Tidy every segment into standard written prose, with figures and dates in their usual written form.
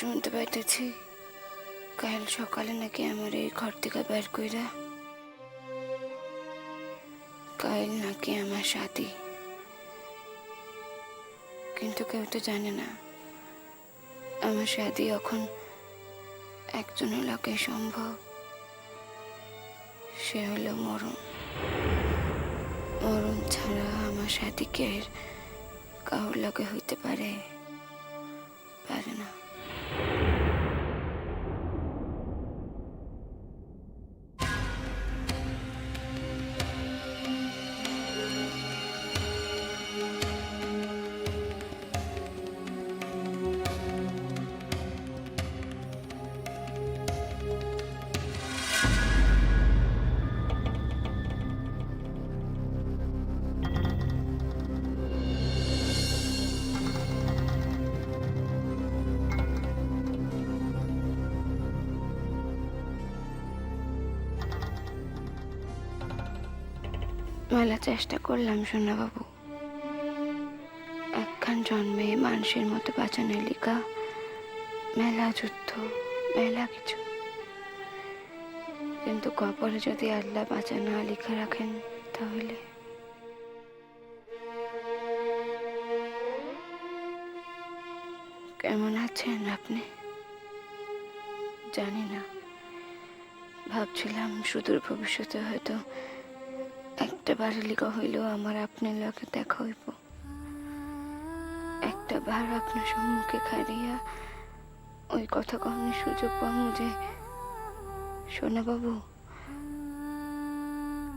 শুনতে পাইতেছি কাল সকালে নাকি আমার এই ঘর থেকে বের কইরা কাল নাকি আমার শাদি, কিন্তু কেউ তো জানে না আমার শাদি এখন একজনের লোকে সম্ভব, সে হলো মরণ। মরণ ছাড়া আমার শাদি কি আর কাউর লোকে হইতে পারে? পারে না। মেলা চেষ্টা করলাম সোনা বাবু, একখান জন্মে মানুষের মতো বাঁচানোর লিগা মেলা যুদ্ধ, মেলা কিছু, কিন্তু কপালে যদি আল্লাহ বাঁচানো লিখা রাখেন তাহলে কেমন আছেন আপনি? জানি না, ভাবছিলাম সুদূর ভবিষ্যতে হয়তো একটা বারের লিগা হইলেও আমার আপনার লগে দেখা হইব, একটা বার আপনার সম্মুখে খাড়িয়া ওই কথা কখনো সুযোগ পাবো যে সোনা বাবু,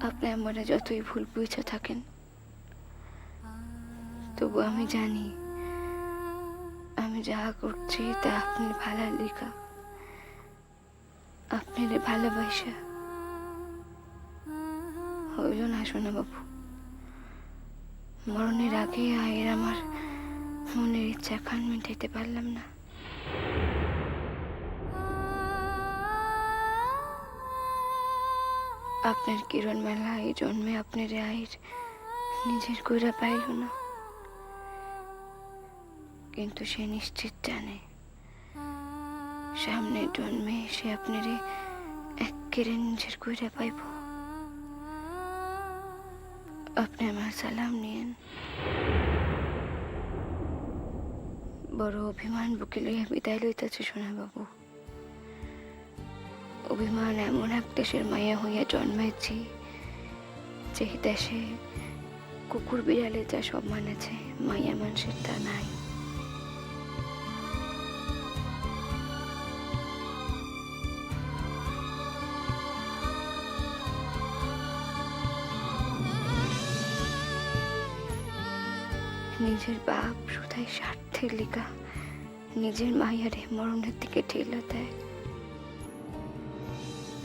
আপনি আমার যতই ভুল বুঝে থাকেন তবু আমি জানি আমি যা করছি তা আপনার ভালো লিখা, আপনার ভালোবাসা। হইল না সোনা বাবু, মরণের আগে আয়ের আমার মনের ইচ্ছা খান মেটাইতে পারলাম না। আপনার কিরণ মেলা এই জন্মে আপনার আয়ের নিজের কইরা পাইল না, কিন্তু সে নিশ্চিত জানে সামনের জন্মে সে আপনার একেবারে নিজের কইরা পাইব। আপনি আমার সালাম নিয়েন। বড় অভিমান বুকে লইয়া বিদায় লইতেছে সোনা বাবু। অভিমান এমন এক দেশের মায়া হইয়া জন্মাইছি যে দেশে কুকুর বিড়ালে যা সম্মান আছে মায়া মানুষের তা নাই। নিজের বাপ শুধাই স্বার্থের লিগা নিজের মায়ারে মরণের দিকে ঠেলে দেয়,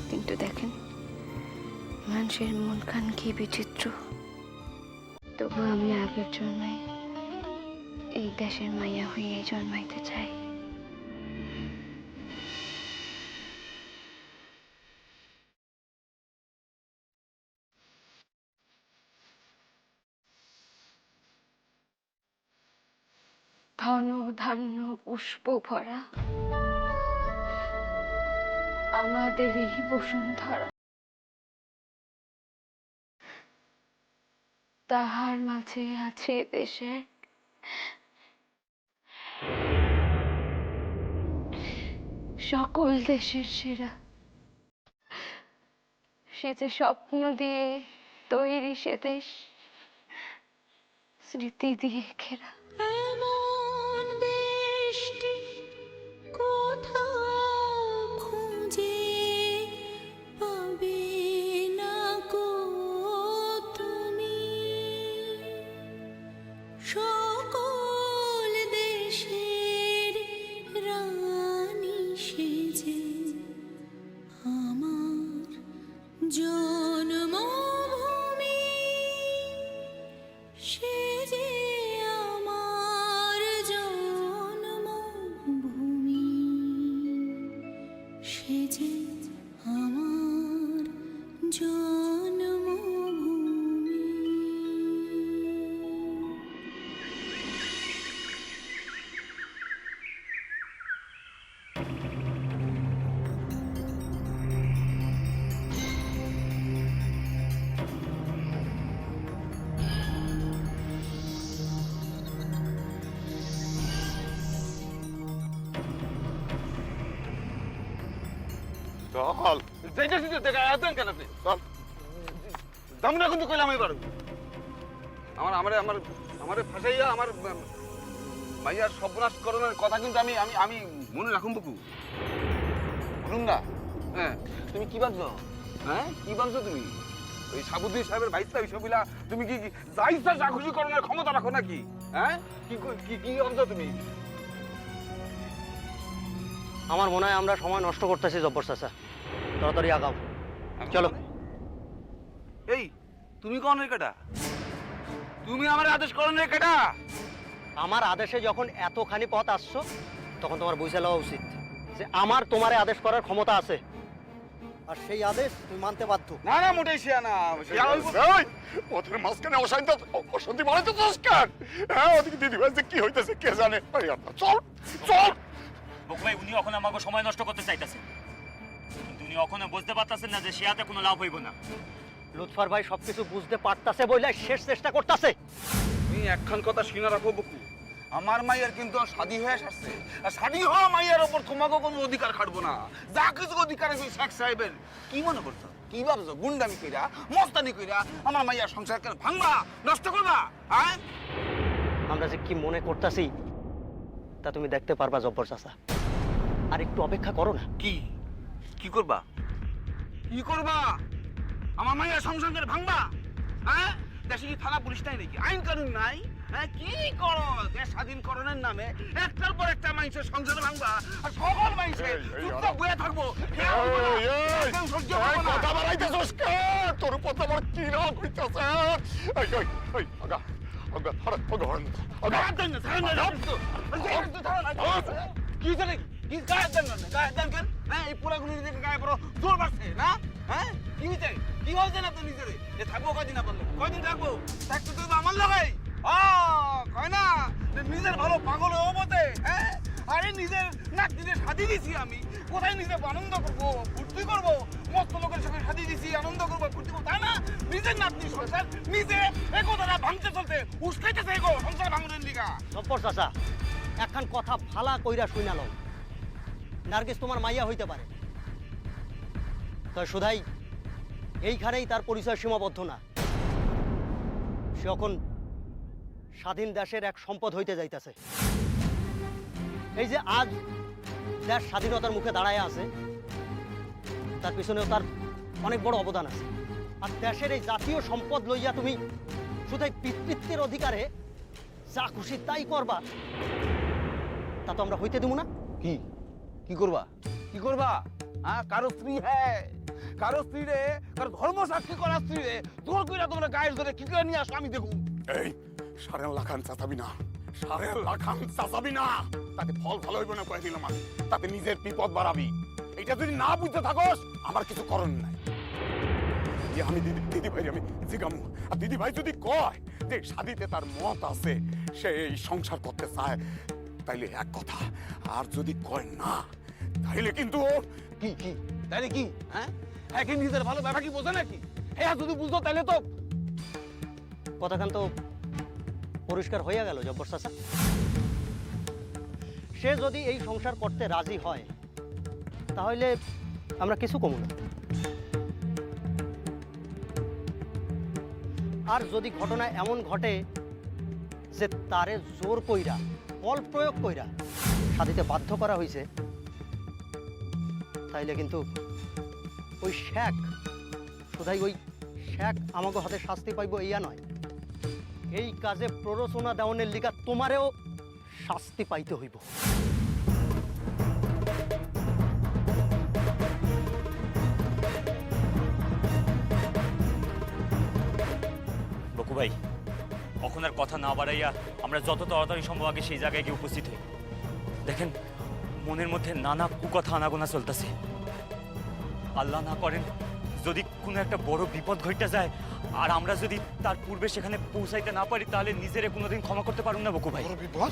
কিন্তু দেখেন মানুষের মন খান কি বিচিত্র। তবু আমি আগের জন্মে এই দেশের মায়া হয়ে জন্মাইতে চাই। ধন ধান্য পুষ্প ভরা আমাদের এই বসুন্ধরা, তাহার মাঝে আছে দেশে সকল দেশের সেরা, সে যে স্বপ্ন দিয়ে তৈরি সে দেশ, স্মৃতি দিয়ে ঘেরা। সে যে আমার চল যাইতেছি তো দেখা আছেন কেন আপনি চল দাম না কিন্তু কইলাম এবার আমার আমারে আমার আমারে ফাঁসাইয়া আমার মাইয়ার সর্বনাশ করণের কথা কিন্তু আমি আমি আমি মনে রাখুন বুকু বলুন না হ্যাঁ তুমি কি ভাবছো হ্যাঁ কি ভাবছো তুমি ওই সাবুদ্দিন সাহেবের ভাইস্তা হিসেবিলা তুমি কি যা ইচ্ছা যা খুশি করণের ক্ষমতা রাখো নাকি হ্যাঁ কি কি কি ভাবছো তুমি আমার মনে হয় আমরা সময় নষ্ট করতেছি জব্বর চাচা, তাড়াতাড়ি আগাও চলো। এই তুমি কোন কেটা তুমি আমার আদেশ করণের কেটা আমার আদেশে যখন এতখানি পথ আসছো তখন তোমার বুঝে লওয়া উচিত যে আমার তোমারে আদেশ করার ক্ষমতা আছে, আর সেই আদেশ তুমি মানতে বাধ্য। না না মোটেই শিয়া না শিয়া হইব এই ওদের মাঝখানে অশান্তি বাড়াইতে চাস কেন? হ্যাঁ ওদিকে দিদি ভাই যে কি হইতেছে কে জানে। আরে আল্লাহ, চল চল। বকু ভাই উনি এখন আমাকে সময় নষ্ট করতে চাইতেছেন, কিন্তু উনি এখনো বুঝতে পারতেছেন না যে শিয়াতে কোনো লাভ হইব না। লুৎফর ভাই সবকিছু বুঝতে পারতাছে বলে শেষ চেষ্টা করতেছে। তুমি একখান কথা শুনে রাখো বকু, আমার মাইয়ার কিন্তু শাদী হয়ে আসছে, আর শাদী হওয়া মাইয়ার উপর তোমাকে কোনো অধিকার খাটবো না। যা কিছু অধিকার আছে শেখ সাহেবের। কি মনে করছো কি ভাবছো গুন্ডামি কইরা মস্তানি কইরা আমার মাইয়ার সংসার কেন ভাঙবা নষ্ট করবা? হ্যাঁ আমরা যে কি মনে করতেছি তা তুমি দেখতে পারবা জব্বর চাচা, আর একটু অপেক্ষা করো না। কি কি করবা কি করবা? আমার মাইয়ার সংসার কেন ভাঙবা? হ্যাঁ দেশে কি থানা পুলিশ নাই নাকি? আইন কানুন নাই? হ্যাঁ কি করো দেশ স্বাধীনকরণের নামে একটার পর একটা মানুষের সংসার ভাঙবা, আর সকল মানুষের চুপচাপ বয়ে থাকবো। কেউ সহ্য করবো না। কথা বাড়াইতেছস কে? তোর উপর তো আমার কি রাগ হইতাছে। এই এই এই আগা আগা ধর পগ হন আগা গায়ের দেন না, ছাড়েন না, ছাড়েন তো। ছাড়েন তো, ছাড়েন না। কি জানে কি গায়ের দেন না, গায়ের দেন কেন? হ্যাঁ এই পোলাগুলো নিজেকে গায়ে পড়ো জোর বাড়ছে না? হ্যাঁ কি হইছে কি হয়েছে না তো নিজেরে? এ থাকবো কয়দিন না বললে কয়দিন থাকবো? থাকতে তো আমার লাগাই কয় না নিজের ভালো পাগল হবো বলতে। হ্যাঁ আরে নিজের নাতিদের শাদি দিছি আমি, কোথায় নিজে আনন্দ করবো ফুর্তি করবো, মস্ত লোকের সঙ্গে শাদি দিছি আনন্দ করবো ফুর্তি করবো, তাই না? নিজের নাতনি সংসার নিজে একতারা ভাঙতে চলতে উস্কাইতেছে এগো সংসার ভাঙনের লিগা। জব্বর চাচা একখান কথা ভালা কইরা শুইনা লও, নার্গিস তোমার মাইয়া হইতে পারে, তো শুধাই এইখানেই তার পরিচয় সীমাবদ্ধ না। সে এখন স্বাধীন দেশের এক সম্পদ হইতে যাইতেছে। এই যে আজ দেশ স্বাধীনতার মুখে দাঁড়ায় আছে তার পিছনেও তার অনেক বড় অবদান আছে। আর দেশের এই জাতীয় সম্পদ লইয়া তুমি শুধুই পিতৃত্বের অধিকারে যা খুশি তাই করবা, তা তো আমরা হইতে দেব না। কি কি করবা কি করবা? হ্যাঁ কারো স্ত্রী হ্যাঁ কারো স্ত্রী রে কারো ধর্ম সাক্ষী করা স্ত্রী রে জোর কইরা তোমরা গায়ের ধরে কি করে নিয়ে আসো আমি দেখুন। এই সারেন লাখান চাচাবি না, সারেন লাখান চাচাবি না, তাতে ফল ভালো হইব না কয়ে দিলাম আমি, তাতে নিজের বিপদ বাড়াবি। এটা যদি না বুঝতে থাকোস আমার কিছু করণ নাই। আমি দিদি ভাই আমি জিগামু, আর দিদি ভাই যদি কয় যে শাদিতে তার মত আছে সে এই সংসার করতে চায় তাইলে এক কথা, আর যদি কয় না তাইলে কিন্তু কি কি তাইলে কি? হ্যাঁ হ্যাঁ কি নিজের ভালো ব্যাপার কি বোঝে নাকি? হ্যাঁ যদি বুঝতো তাহলে তো কথাখান তো পরিষ্কার হইয়া গেল জব্বর চাচা। সে যদি এই সংসার করতে রাজি হয় তাহলে আমরা কিছু কমু না, আর যদি ঘটনা এমন ঘটে যে তারে জোর কইরা বল প্রয়োগ কইরা শাদিতে বাধ্য করা হয়েছে, তাইলে কিন্তু ওই শেখ শুধাই ওই শেখ আমাকে হাতে শাস্তি পাইব ইয়া নয়, এই কাজে প্ররোচনা দেওয়ানের লিগা তোমারেও শাস্তি পাইতে হইব। বকু ভাই এখন আর কথা না বাড়াইয়া আমরা যত তাড়াতাড়ি সম্ভব আগে সেই জায়গায় গিয়ে উপস্থিত হই। দেখেন মনের মধ্যে নানা কুকথা আনাগোনা চলতেছে। আল্লাহ না করেন যদি কোনো একটা বড় বিপদ ঘটে যায় আর আমরা যদি তার পূর্বে সেখানে পৌঁছাইতে না পারি তাহলে নিজেরে কোনোদিন ক্ষমা করতে পারুন না বকু ভাই। বড় বিপদ?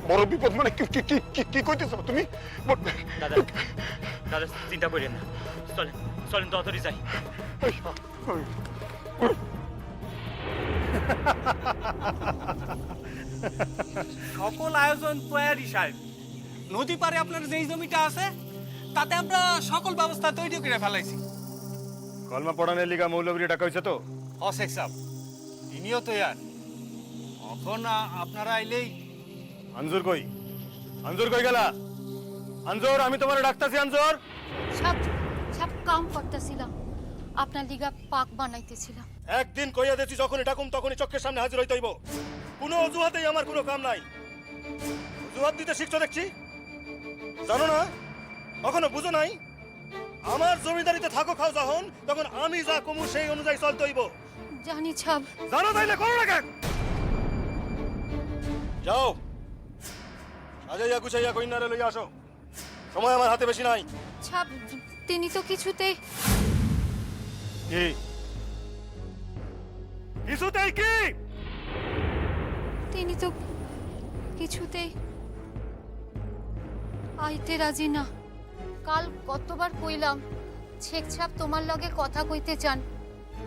বড় বিপদ মানে কি কি কি কি কইতেছ তুমি? দাদা দাদা চিন্তা করেন না, চলেন চলেন তাড়াতাড়ি যাই। সকল আয়োজন তৈরি সাহেব। নদী পারে আপনার যেই জমিটা আছে তাতে আমরা সকল ব্যবস্থা তৈরি করে ফেলাইছি। কলমা পড়ানোর লিগা মৌলবীরে ডাকা হয়েছে তো? শেখ সাহেব ইনিও তো ইয়ার এখন আপনারা আইলেই। আঞ্জুর কই? আঞ্জুর কই গেলা? আঞ্জুর, আমি তোমার ডাকতাছি। আঞ্জুর, সব সব কাম করতেছিলাম, আপনার লিগা পাক বানাইতেছিলাম। একদিন কইয়া দেছি যখনই ডাকুম তখনই চোখের সামনে হাজির হইতে হইব। কোনো অজুহাতেই আমার কোনো কাম নাই। অজুহাত দিতে শিখছো দেখছি, জানো না? কখনো বুঝো নাই? আমার জমিদারিতে থাকো খাও যখন, তখন আমি যা কমু সেই অনুযায়ী চলতে হইব। জানি ছাব। জানো তাইলে করো না কেন? যাও, সাজাইয়া গুছাইয়া কইনারে লইয়া আসো, সময় আমার হাতে বেশি নাই। ছাব, তিনি তো কিছুতেই কি কিছুতেই কি? তিনি তো কিছুতেই আইতে রাজি না। কাল কতবার কইলাম শেখ ছাব তোমার লগে কথা কইতে চান,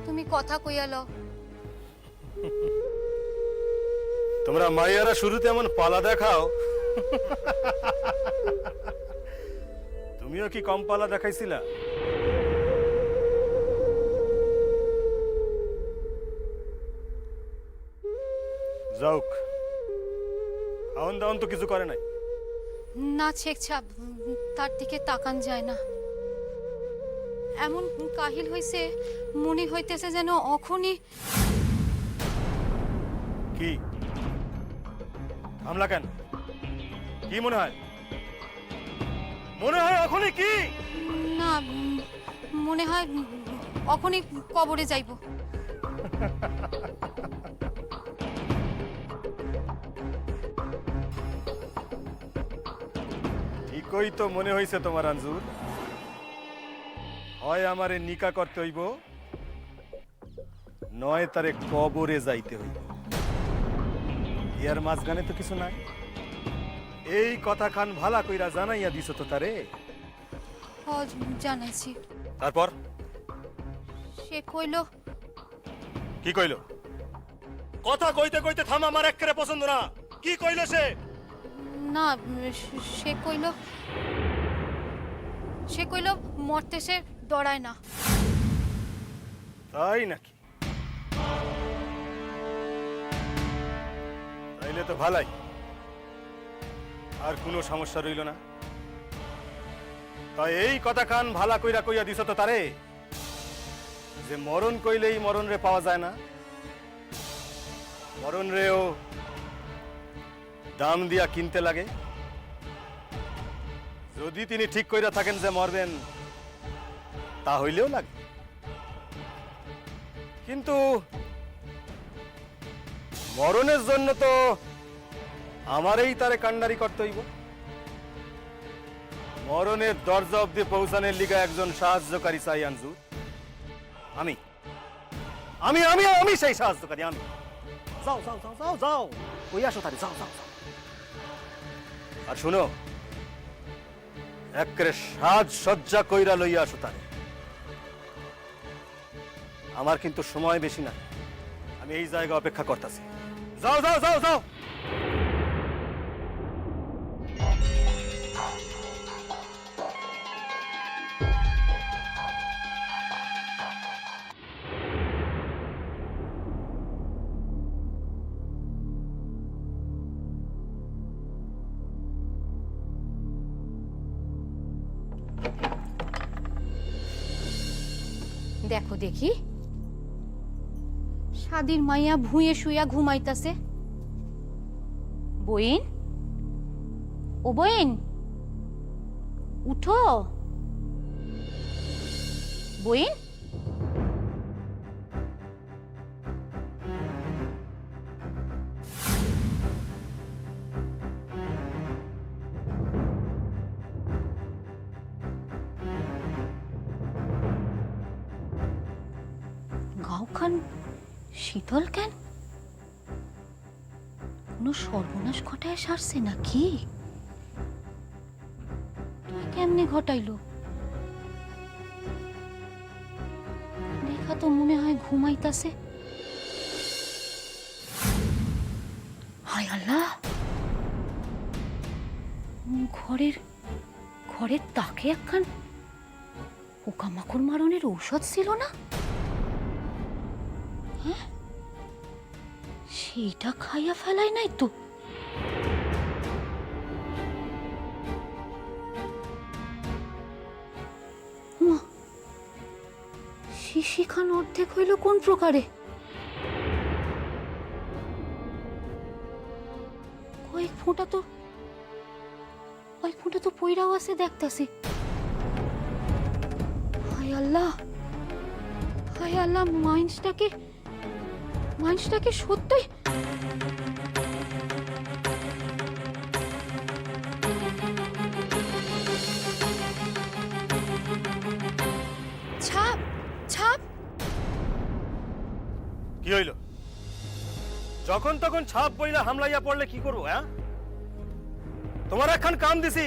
তুমি কথা কইয়া লও। তোমরা মাইয়ারা শুরুতে এমন পালা দেখাও, তুমিও কি কম পালা দেখাইছিলা? যাওক, খাওন দাওন তো কিছু করে নাই। না শেখ ছাব, তার দিকে তাকান যায় না। এমন কাহিল হইছে, মনে হইতেছে যেন অখনই। কি থামলা কেন? কি মনে হয়? মনে হয় এখনই কি? না, মনে হয় অখনই কবরে যাইব। ঠিকই তো মনে হইছে তোমার আঞ্জুর। হয় আমারে নিকা করতে হইব, নয় তারে কবরে যাইতে হইব। ইয়ার মাঝখানে তো কিছু নাই। এই কথা খান ভালা কইরা জানাইয়া দিছ তো তারে। জানাইছি। তারপর সে কইল। কি কইল? কথা কইতে কইতে থাম, আমার একেবারে পছন্দ না। কি কইল সে? না, সে কইল মরতে সে ডরায় না। তাই নাকি? তাইলে তো ভালাই, আর কোনো সমস্যা রইল না। তাই এই কথা কান ভালা কইরা কইয়া দিছ তো তারে যে মরণ কইলেই মরণ রে পাওয়া যায় না, মরণ রেও দাম দিয়া কিনতে লাগে। যদি তিনি ঠিক কইরা থাকেন যে মরবেন, তা হইলেও লাগে। কিন্তু মরণের জন্য তো আমারই তারে কান্ডারি করতে হইব। মরণের দরজা অব্দি পৌঁছানোর লিগা একজন সাহায্যকারী চাই আঞ্জুর। আমি আমি আমি আমি সেই সাহায্যকারী। আমি যাও যাও যাও যাও যাও, ওই আসো তারে, যাও যাও যাও। আর শুনো, একেবারে সাজসজ্জা কইরা লইয়া আসো তারে। আমার কিন্তু সময় বেশি না, আমি এই জায়গা অপেক্ষা করতেছি। যাও যাও যাও যাও। দেখো দেখি, শাদির মাইয়া ভুঁয়ে শুইয়া ঘুমাইতাছে। বইন, ও বইন, উঠো। বইন, গাওখান শীতল কেন? কোনো সর্বনাশ ঘটায় সারছে নাকি? তুই কেমনে ঘটাইলো? দেখা তো মনে হয় ঘুমাইতাছে। হায় আল্লাহ, ঘরের তাকে একখান পোকামাকড় মারণের ঔষধ ছিল না? হ্যাঁ, সেইটা খাইয়া ফেলাই নাই তো? মা, শিশি খান অর্ধেক হইল কোন প্রকারে? কয়েক ফোঁটা তো পইরাও আছে দেখতাছি। হায় আল্লাহ, হায় আল্লাহ, মাইন্সটাকে সত্যই ছাপ ছাপ। কি হইল? যখন তখন ছাপ বইলা হামলাইয়া পড়লে কি করবো? হ্যাঁ, তোমার একখান কাম দিছি,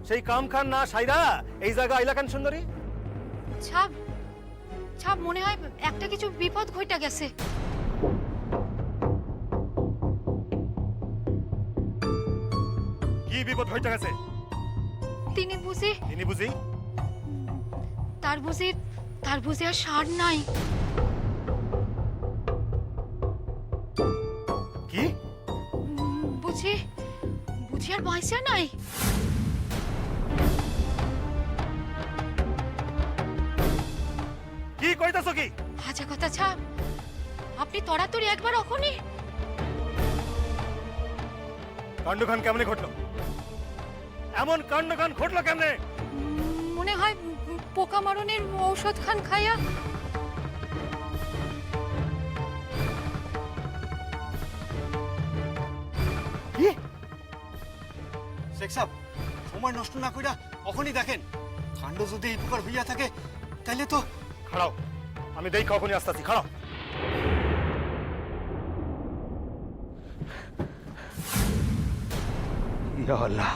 সেই কাম খান না সাইরা এই জায়গা আইলা কেন সুন্দরী? ছাপ ছাপ, মনে হয় একটা কিছু বিপদ ঘইটা গেছে। কি বিপদ হইতে গেছে? তিনি বুঝি তার বুঝি আর সার নাই। কি বুঝি আর পয়সা নাই। কি কইতাছো কি? আচ্ছা কথা ছাপ, আপনি তড়াতড়ি একবার অখনি। কাণ্ডখান কেমনে ঘটলো? এমন কাণ্ডখান ঘটলো কেমনে? মনে হয় পোকা মারণের ঔষধ খান খাইয়া। কি? শেখ সাহেব, সময় নষ্ট না কইরা কখনই দেখেন, কাণ্ড যদি এই প্রকার হইয়া থাকে তাহলে তো। খাড়াও, আমি দেই কখনই আসতেছি। খাড়াও। ইয়া আল্লাহ,